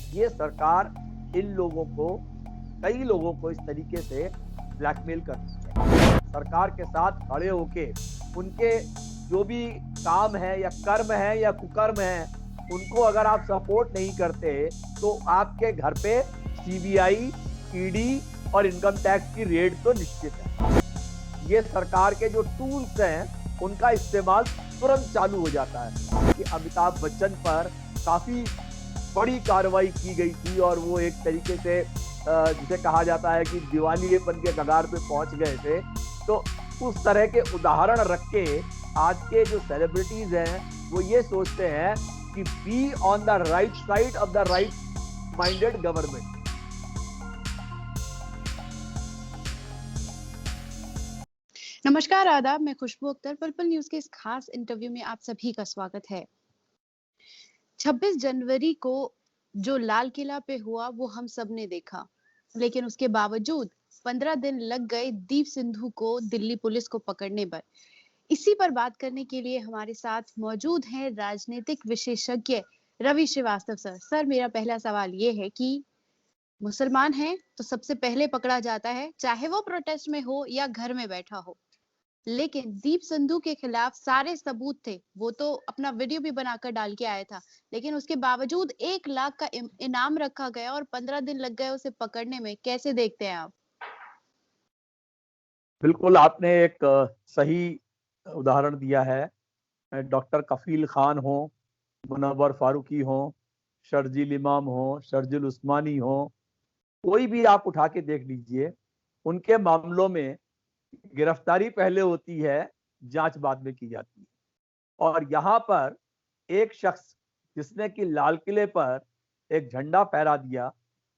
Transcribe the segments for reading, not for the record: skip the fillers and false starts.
ये सरकार इन लोगों को, कई लोगों को इस तरीके से ब्लैकमेल करती है। सरकार के साथ खड़े होके उनके जो भी काम है या कर्म है या कुकर्म है, उनको अगर आप सपोर्ट नहीं करते तो आपके घर पे सीबीआई, ईडी और इनकम टैक्स की रेड तो निश्चित है। ये सरकार के जो टूल्स हैं उनका इस्तेमाल तुरंत चालू हो जाता है कि अमिताभ बच्चन पर काफी बड़ी कार्रवाई की गई थी और वो एक तरीके से जिसे कहा जाता है कि दिवालियेपन के कगार पे पहुंच गए थे। तो उस तरह के उदाहरण रख के आज के जो सेलिब्रिटीज हैं वो ये सोचते हैं कि be on the right side of the right minded government. नमस्कार, आदाब। मैं खुशबू अख्तर। पर्पल न्यूज के इस खास इंटरव्यू में आप सभी का स्वागत है। 26 जनवरी को जो लाल किला पे हुआ वो हम सब ने देखा, लेकिन उसके बावजूद 15 दिन लग गए दीप सिंधु को दिल्ली पुलिस को पकड़ने पर। इसी पर बात करने के लिए हमारे साथ मौजूद हैं राजनीतिक विशेषज्ञ रवि श्रीवास्तव सर। सर, मेरा पहला सवाल ये है कि मुसलमान हैं तो सबसे पहले पकड़ा जाता है, चाहे वो प्रोटेस्ट में हो या घर में बैठा हो। लेकिन दीप सिंधु के खिलाफ सारे सबूत थे, वो तो अपना वीडियो भी बनाकर डाल के आया था, लेकिन उसके बावजूद 1 लाख का इनाम रखा गया और 15 दिन लग गए उसे पकड़ने में। कैसे देखते हैं आप? बिल्कुल, आपने एक सही उदाहरण दिया है। डॉक्टर कफील खान हो, मुनव्वर फारूकी हो, शर्जील इमाम हो, शर्जील उस्मानी हो, कोई भी आप उठा के देख लीजिए, उनके मामलों में गिरफ्तारी पहले होती है, जांच बाद में की जाती है। और यहाँ पर एक शख्स जिसने कि लाल किले पर एक झंडा फहरा दिया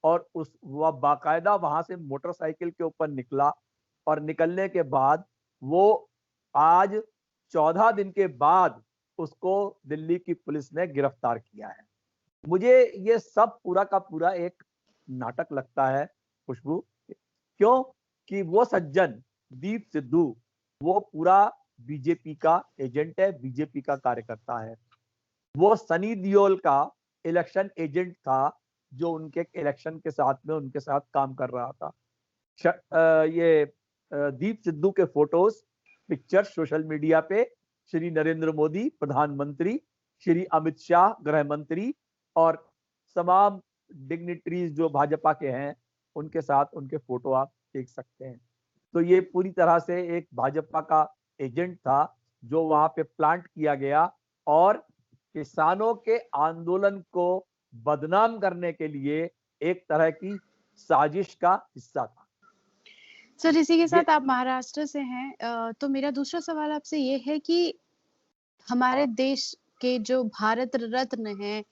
और उस वह बाकायदा वहां से मोटरसाइकिल के ऊपर निकला और निकलने के बाद वो आज 14 दिन के बाद उसको दिल्ली की पुलिस ने गिरफ्तार किया है। मुझे ये सब पूरा का पूरा एक नाटक लगता है खुशबू। क्यों? कि वो सज्जन दीप सिद्धू वो पूरा बीजेपी का एजेंट है, बीजेपी का कार्यकर्ता है। वो सनी दियोल का इलेक्शन एजेंट था जो उनके इलेक्शन के साथ में उनके साथ काम कर रहा था। ये दीप सिद्धू के फोटोज, पिक्चर सोशल मीडिया पे श्री नरेंद्र मोदी प्रधानमंत्री, श्री अमित शाह गृह मंत्री और तमाम डिग्निटरीज जो भाजपा के हैं उनके साथ उनके फोटो आप देख सकते हैं। तो ये पूरी तरह से एक भाजपा का एजेंट था जो वहां पे प्लांट किया गया और किसानों के आंदोलन को बदनाम करने के लिए एक तरह की साजिश का हिस्सा था। सर, इसी के ये साथ आप महाराष्ट्र से हैं, तो मेरा दूसरा सवाल आपसे ये है कि हमारे देश के जो भारत रत्न हैं,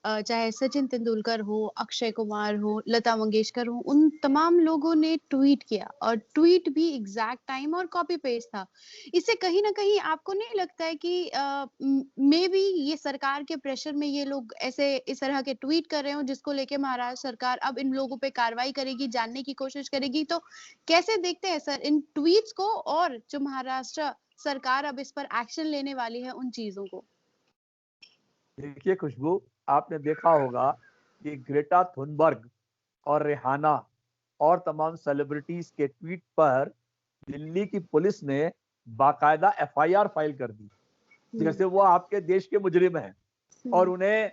चाहे सचिन तेंदुलकर हो, अक्षय कुमार हो, लता मंगेशकर हो, उन तमाम लोगों ने ट्वीट किया और ट्वीट भी एग्जैक्ट टाइम और कॉपी पेस्ट था। इससे कहीं न कहीं आपको नहीं लगता है कि मे बी ये सरकार के प्रेशर में ये लोग ऐसे इस तरह के ट्वीट कर रहे हो जिसको लेके महाराष्ट्र सरकार अब इन लोगों पे कार्रवाई करेगी, जानने की कोशिश करेगी? तो कैसे देखते हैं सर इन ट्वीट्स को और जो महाराष्ट्र सरकार अब इस पर एक्शन लेने वाली है उन चीज़ों को? देखिए खुशबू, आपने देखा होगा कि ग्रेटा थुनबर्ग और रिहाना और तमाम सेलिब्रिटीज के ट्वीट पर दिल्ली की पुलिस ने बाकायदा एफआईआर फाइल कर दी, जैसे वो आपके देश के मुजरिम हैं और उन्हें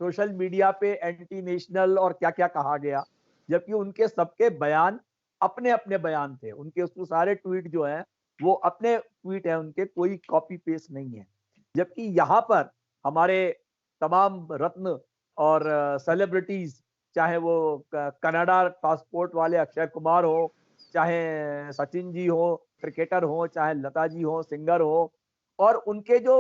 सोशल मीडिया पे एंटी नेशनल और क्या क्या कहा गया, जबकि उनके सबके बयान अपने अपने बयान थे। उनके उसको सारे ट्वीट जो हैं वो अपने ट्वीट हैं, उनके कोई कॉपी पेस्ट नहीं है। जबकि यहाँ पर हमारे तमाम रत्न और सेलिब्रिटीज, चाहे वो कनाडा पासपोर्ट वाले अक्षय कुमार हो, चाहे सचिन जी हो क्रिकेटर हो, चाहे लता जी हो सिंगर हो, और उनके जो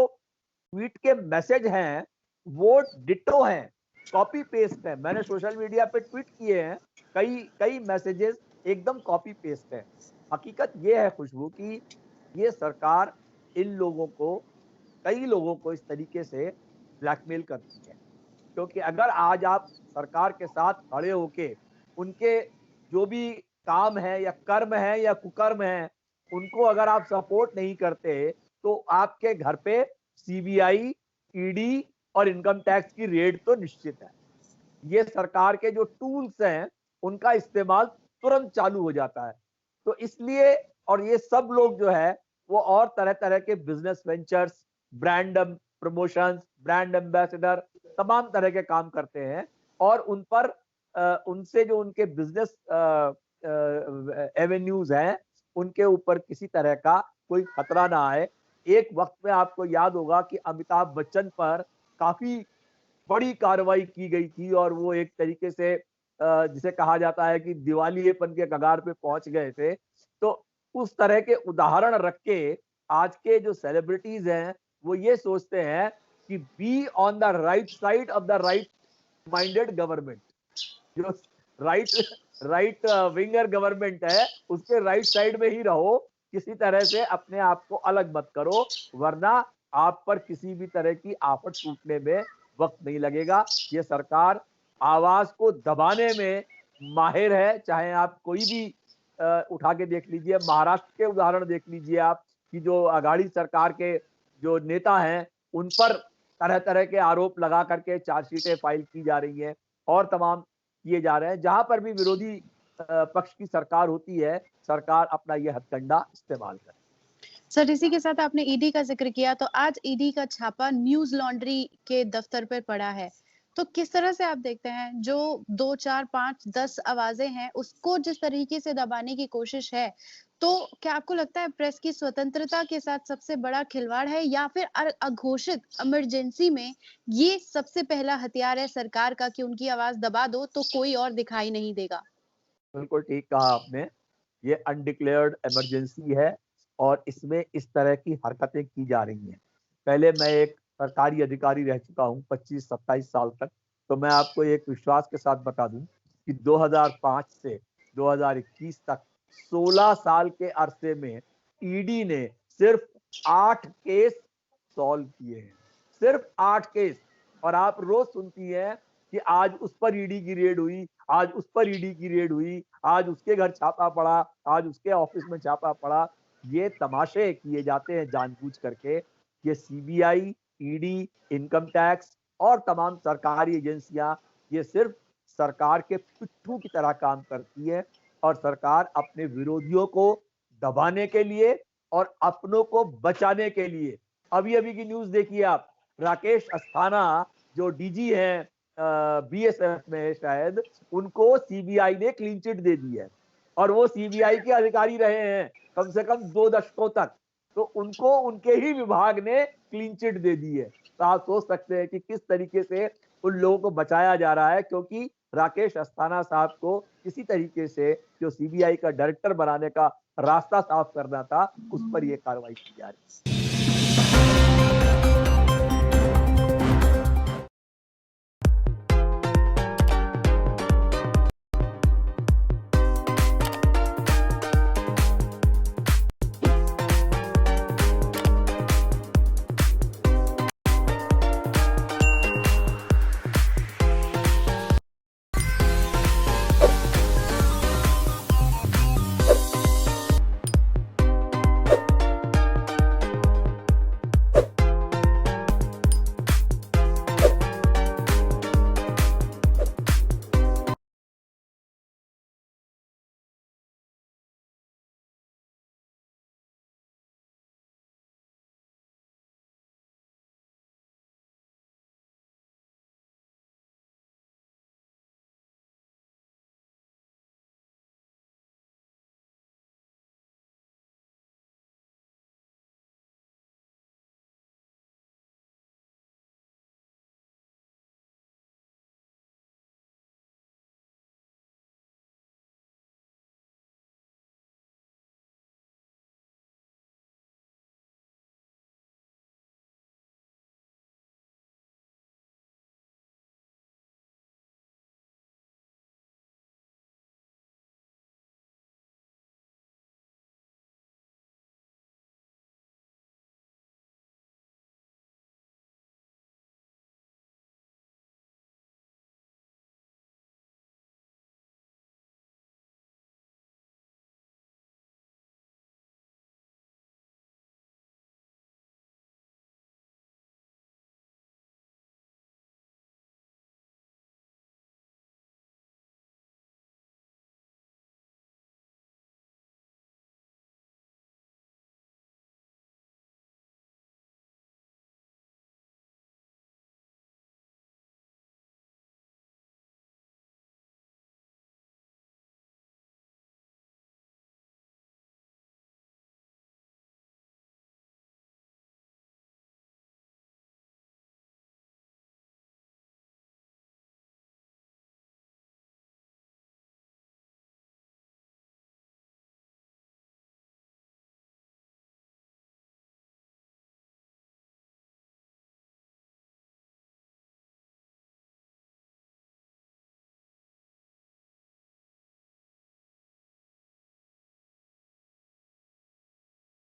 ट्वीट के मैसेज हैं वो डिट्टो हैं, कॉपी पेस्ट है। मैंने सोशल मीडिया पे ट्वीट किए हैं, कई कई मैसेजेस एकदम कॉपी पेस्ट है। हकीकत ये है खुशबू कि ये सरकार इन लोगों को, कई लोगों को इस तरीके से ब्लैकमेल करती है। क्योंकि अगर आज आप सरकार के साथ खड़े होके उनके जो भी काम है या कर्म है या कुकर्म है, उनको अगर आप सपोर्ट नहीं करते तो आपके घर पे सीबीआई, ईडी और इनकम टैक्स की रेड तो निश्चित है। ये सरकार के जो टूल्स हैं उनका इस्तेमाल तुरंत चालू हो जाता है। तो इसलिए और ये सब लोग जो है वो और तरह तरह के business ventures, brand promotions, brand ambassador, तमाम तरह के काम करते हैं और उन पर उनसे जो उनके बिजनेस एवेन्यूज हैं उनके ऊपर किसी तरह का कोई खतरा ना आए। एक वक्त में आपको याद होगा कि अमिताभ बच्चन पर काफी बड़ी कार्रवाई की गई थी और वो एक तरीके से जिसे कहा जाता है कि दिवालियेपन के कगार पे पहुंच गए थे। तो उस तरह के उदाहरण रख के आज के जो सेलिब्रिटीज हैं वो ये सोचते हैं कि be on the right side of the right minded government. जो राइट राइट विंगर गवर्नमेंट है उसके राइट साइड में ही रहो, किसी तरह से अपने आप को अलग मत करो, वरना आप पर किसी भी तरह की आफत टूटने में वक्त नहीं लगेगा। ये सरकार आवाज को दबाने में माहिर है। चाहे आप कोई भी उठा के देख लीजिए, महाराष्ट्र के उदाहरण देख लीजिए आप कि जो अघाड़ी सरकार के जो नेता हैं उन पर तरह तरह के आरोप लगा करके चार्जशीटें फाइल की जा रही हैं और तमाम किए जा रहे हैं। जहां पर भी विरोधी पक्ष की सरकार होती है, सरकार अपना यह हथकंडा इस्तेमाल करे। सर, इसी के साथ आपने ईडी का जिक्र किया, तो आज ईडी का छापा न्यूज लॉन्ड्री के दफ्तर पर पड़ा है। तो किस तरह से आप देखते हैं जो 2, 4, 5, 10 आवाजें हैं उसको जिस तरीके से दबाने की कोशिश है, तो क्या आपको लगता है प्रेस की स्वतंत्रता के साथ सबसे बड़ा खिलवाड़ है या फिर अघोषित इमरजेंसी में ये सबसे पहला हथियार है सरकार का कि उनकी आवाज दबा दो तो कोई और दिखाई नहीं देगा? बिल्कुल ठीक कहा आपने। ये अनडिक्लेयर्ड इमरजेंसी है और इसमें इस तरह की हरकतें की जा रही हैं। पहले मैं एक सरकारी अधिकारी रह चुका हूँ 25-27 साल तक, तो मैं आपको एक विश्वास के साथ बता दूं कि 2005 से 2021 तक 16 साल के अरसे में ईडी ने सिर्फ 8 केस सॉल्व किए हैं, सिर्फ 8 केस। और आप रोज सुनती हैं कि आज उस पर ईडी की रेड हुई, आज उस पर ईडी की रेड हुई, आज उसके घर छापा पड़ा, आज उसके ऑफिस में छापा पड़ा। ये तमाशे किए जाते हैं जानबूझ करके। ये सीबीआई, ईडी, इनकम टैक्स और तमाम सरकारी एजेंसियां ये सिर्फ सरकार के पिट्ठू की तरह काम करती है और सरकार अपने विरोधियों को दबाने के लिए और अपनों को बचाने के लिए। अभी अभी की न्यूज देखिए आप, राकेश अस्थाना जो डीजी हैं बीएसएफ में शायद, उनको सीबीआई ने क्लीन चिट दे दी है और वो सीबीआई के अधिकारी रहे हैं कम से कम 2 दशकों तक। तो उनको उनके ही विभाग ने क्लीन चिट दे दी है। तो आप सोच सकते हैं कि किस तरीके से उन लोगों को बचाया जा रहा है, क्योंकि राकेश अस्थाना साहब को किसी तरीके से जो सीबीआई का डायरेक्टर बनाने का रास्ता साफ करना था, उस पर यह कार्रवाई की जा रही है।